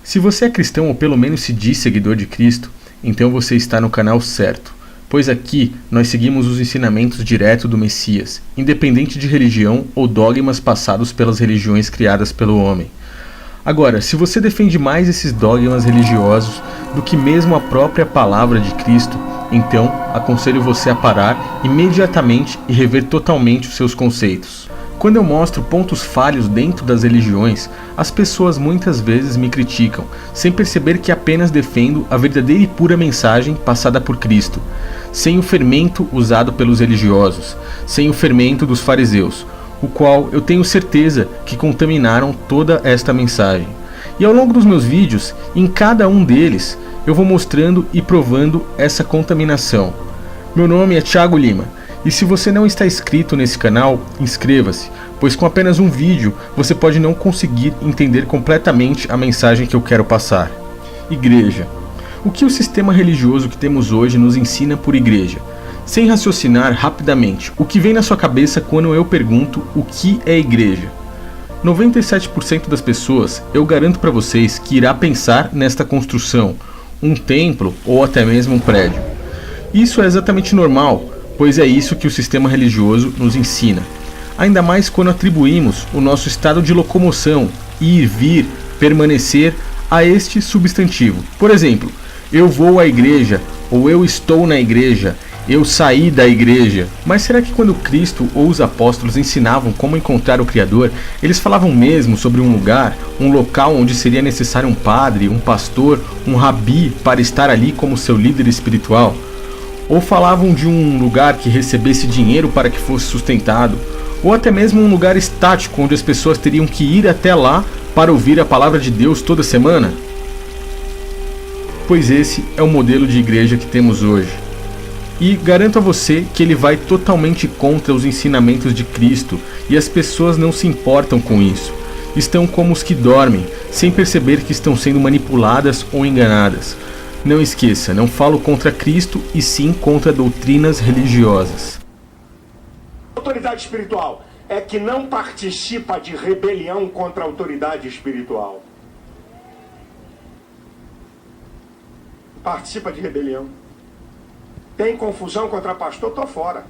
Se você é cristão ou pelo menos se diz seguidor de Cristo, então você está no canal certo, pois aqui nós seguimos os ensinamentos direto do Messias, independente de religião ou dogmas passados pelas religiões criadas pelo homem. Agora, se você defende mais esses dogmas religiosos do que mesmo a própria palavra de Cristo, então aconselho você a parar imediatamente e rever totalmente os seus conceitos. Quando eu mostro pontos falhos dentro das religiões, as pessoas muitas vezes me criticam, sem perceber que apenas defendo a verdadeira e pura mensagem passada por Cristo, sem o fermento usado pelos religiosos, sem o fermento dos fariseus, o qual eu tenho certeza que contaminaram toda esta mensagem. E ao longo dos meus vídeos, em cada um deles, eu vou mostrando e provando essa contaminação. Meu nome é Thiago Lima. E se você não está inscrito nesse canal, inscreva-se, pois com apenas um vídeo você pode não conseguir entender completamente a mensagem que eu quero passar. Igreja. O que o sistema religioso que temos hoje nos ensina por igreja? Sem raciocinar rapidamente, o que vem na sua cabeça quando eu pergunto o que é igreja? 97% das pessoas, eu garanto para vocês que irá pensar nesta construção, um templo ou até mesmo um prédio. Isso é exatamente normal, pois é isso que o sistema religioso nos ensina. Ainda mais quando atribuímos o nosso estado de locomoção, ir, vir, permanecer, a este substantivo. Por exemplo, eu vou à igreja, ou eu estou na igreja, eu saí da igreja. Mas será que quando Cristo ou os apóstolos ensinavam como encontrar o Criador, eles falavam mesmo sobre um lugar, um local onde seria necessário um padre, um pastor, um rabi para estar ali como seu líder espiritual? Ou falavam de um lugar que recebesse dinheiro para que fosse sustentado, ou até mesmo um lugar estático onde as pessoas teriam que ir até lá para ouvir a palavra de Deus toda semana? Pois esse é o modelo de igreja que temos hoje. E garanto a você que ele vai totalmente contra os ensinamentos de Cristo, e as pessoas não se importam com isso. Estão como os que dormem, sem perceber que estão sendo manipuladas ou enganadas. Não esqueça, não falo contra Cristo e sim contra doutrinas religiosas. Autoridade espiritual é que não participa de rebelião contra a autoridade espiritual. Participa de rebelião. Tem confusão contra pastor? Tô fora.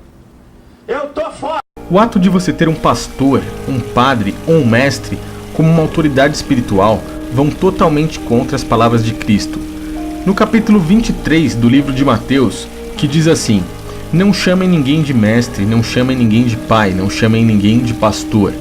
Eu tô fora! O ato de você ter um pastor, um padre ou um mestre como uma autoridade espiritual vão totalmente contra as palavras de Cristo. No capítulo 23 do livro de Mateus, que diz assim: não chamem ninguém de mestre, não chamem ninguém de pai, não chamem ninguém de pastor,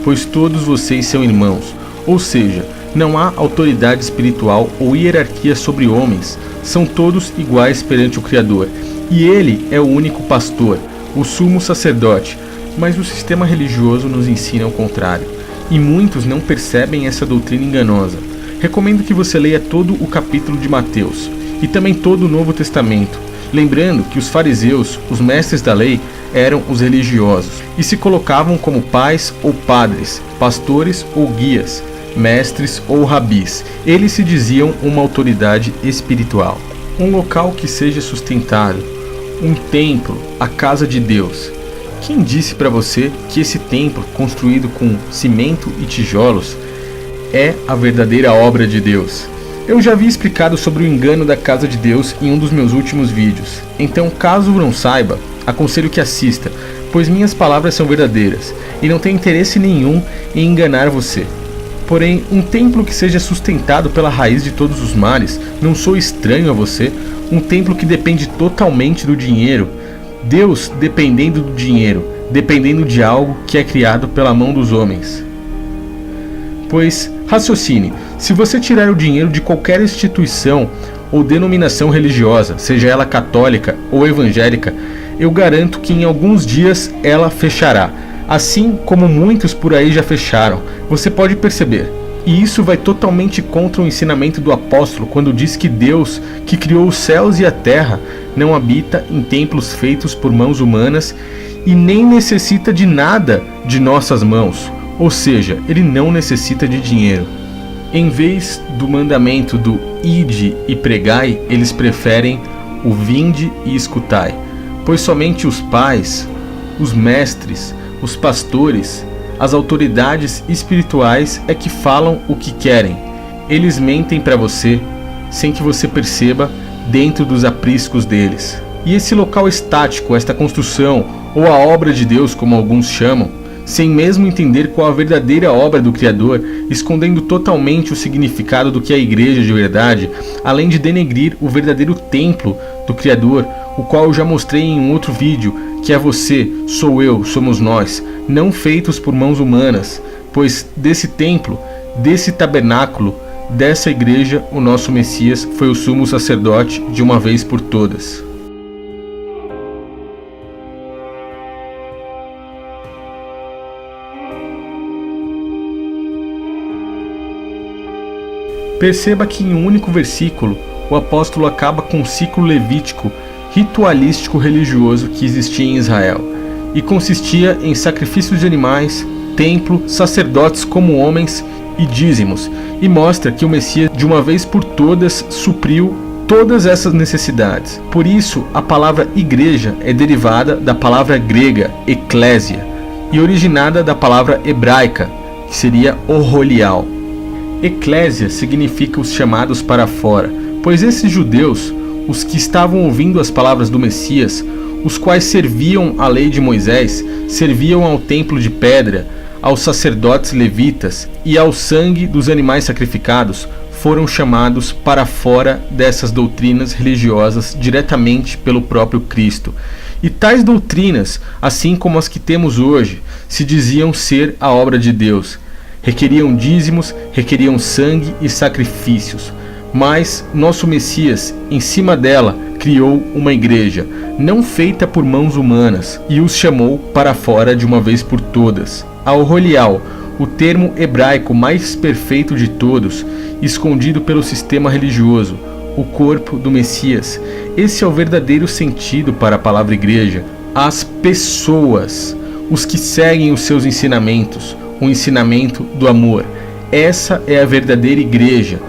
pois todos vocês são irmãos. Ou seja, não há autoridade espiritual ou hierarquia sobre homens, são todos iguais perante o Criador. E ele é o único pastor, o sumo sacerdote, mas o sistema religioso nos ensina o contrário. E muitos não percebem essa doutrina enganosa. Recomendo que você leia todo o capítulo de Mateus e também todo o Novo Testamento, lembrando que os fariseus, os mestres da lei, eram os religiosos e se colocavam como pais ou padres, pastores ou guias, mestres ou rabis. Eles se diziam uma autoridade espiritual. Um local que seja sustentado, um templo, a casa de Deus. Quem disse para você que esse templo, construído com cimento e tijolos, é a verdadeira obra de Deus? Eu já havia explicado sobre o engano da casa de Deus em um dos meus últimos vídeos. Então, caso não saiba, aconselho que assista, pois minhas palavras são verdadeiras e não tenho interesse nenhum em enganar você. Porém, um templo que seja sustentado pela raiz de todos os males, não sou estranho a você, um templo que depende totalmente do dinheiro, Deus dependendo do dinheiro, dependendo de algo que é criado pela mão dos homens. Pois, raciocine, se você tirar o dinheiro de qualquer instituição ou denominação religiosa, seja ela católica ou evangélica, eu garanto que em alguns dias ela fechará, assim como muitos por aí já fecharam. Você pode perceber. E isso vai totalmente contra o ensinamento do apóstolo quando diz que Deus, que criou os céus e a terra, não habita em templos feitos por mãos humanas e nem necessita de nada de nossas mãos. Ou seja, ele não necessita de dinheiro. Em vez do mandamento do ide e pregai, eles preferem o vinde e escutai, pois somente os pais, os mestres, os pastores, as autoridades espirituais é que falam o que querem. Eles mentem para você, sem que você perceba, dentro dos apriscos deles. E esse local estático, esta construção, ou a obra de Deus, como alguns chamam, sem mesmo entender qual a verdadeira obra do Criador, escondendo totalmente o significado do que é a igreja de verdade, além de denegrir o verdadeiro templo do Criador, o qual eu já mostrei em um outro vídeo, que é você, sou eu, somos nós, não feitos por mãos humanas, pois desse templo, desse tabernáculo, dessa igreja, o nosso Messias foi o sumo sacerdote de uma vez por todas. Perceba que em um único versículo, o apóstolo acaba com o ciclo levítico ritualístico religioso que existia em Israel, e consistia em sacrifícios de animais, templo, sacerdotes como homens e dízimos, e mostra que o Messias de uma vez por todas supriu todas essas necessidades. Por isso, a palavra igreja é derivada da palavra grega eclésia e originada da palavra hebraica, que seria orolial. Eclésia significa os chamados para fora, pois esses judeus, os que estavam ouvindo as palavras do Messias, os quais serviam à lei de Moisés, serviam ao templo de pedra, aos sacerdotes levitas e ao sangue dos animais sacrificados, foram chamados para fora dessas doutrinas religiosas diretamente pelo próprio Cristo. E tais doutrinas, assim como as que temos hoje, se diziam ser a obra de Deus. Requeriam dízimos, requeriam sangue e sacrifícios. Mas nosso Messias, em cima dela, criou uma igreja, não feita por mãos humanas, e os chamou para fora de uma vez por todas. A orolial, o termo hebraico mais perfeito de todos, escondido pelo sistema religioso, o corpo do Messias. Esse é o verdadeiro sentido para a palavra igreja. As pessoas, os que seguem os seus ensinamentos, o ensinamento do amor. Essa é a verdadeira igreja.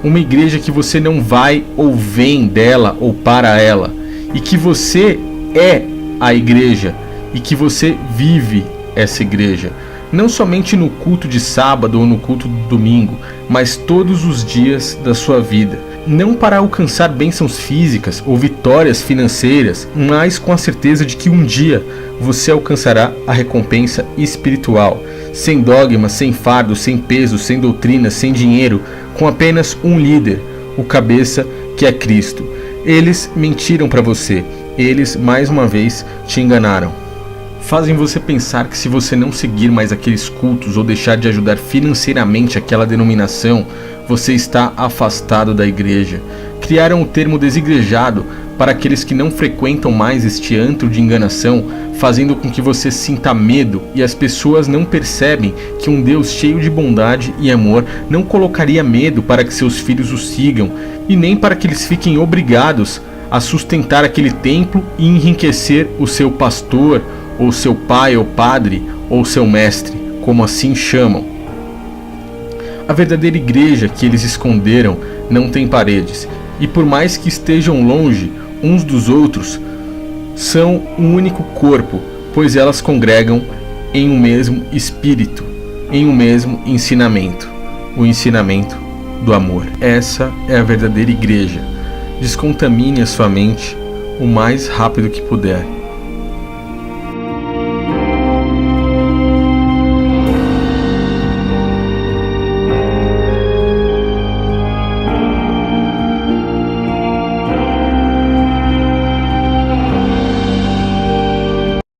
Uma igreja que você não vai ou vem dela ou para ela, e que você é a igreja, e que você vive essa igreja, não somente no culto de sábado ou no culto do domingo, mas todos os dias da sua vida, não para alcançar bênçãos físicas ou vitórias financeiras, mas com a certeza de que um dia você alcançará a recompensa espiritual, sem dogmas, sem fardo, sem peso, sem doutrina, sem dinheiro, com apenas um líder, o cabeça, que é Cristo. Eles mentiram para você, eles mais uma vez te enganaram. Fazem você pensar que se você não seguir mais aqueles cultos ou deixar de ajudar financeiramente aquela denominação, você está afastado da igreja. Criaram o termo desigrejado para aqueles que não frequentam mais este antro de enganação, fazendo com que você sinta medo, e as pessoas não percebem que um Deus cheio de bondade e amor não colocaria medo para que seus filhos o sigam, e nem para que eles fiquem obrigados a sustentar aquele templo e enriquecer o seu pastor, ou seu pai ou padre, ou seu mestre, como assim chamam. A verdadeira igreja que eles esconderam não tem paredes, e por mais que estejam longe uns dos outros, são um único corpo, pois elas congregam em um mesmo espírito, em um mesmo ensinamento, o ensinamento do amor. Essa é a verdadeira igreja. Descontamine a sua mente o mais rápido que puder.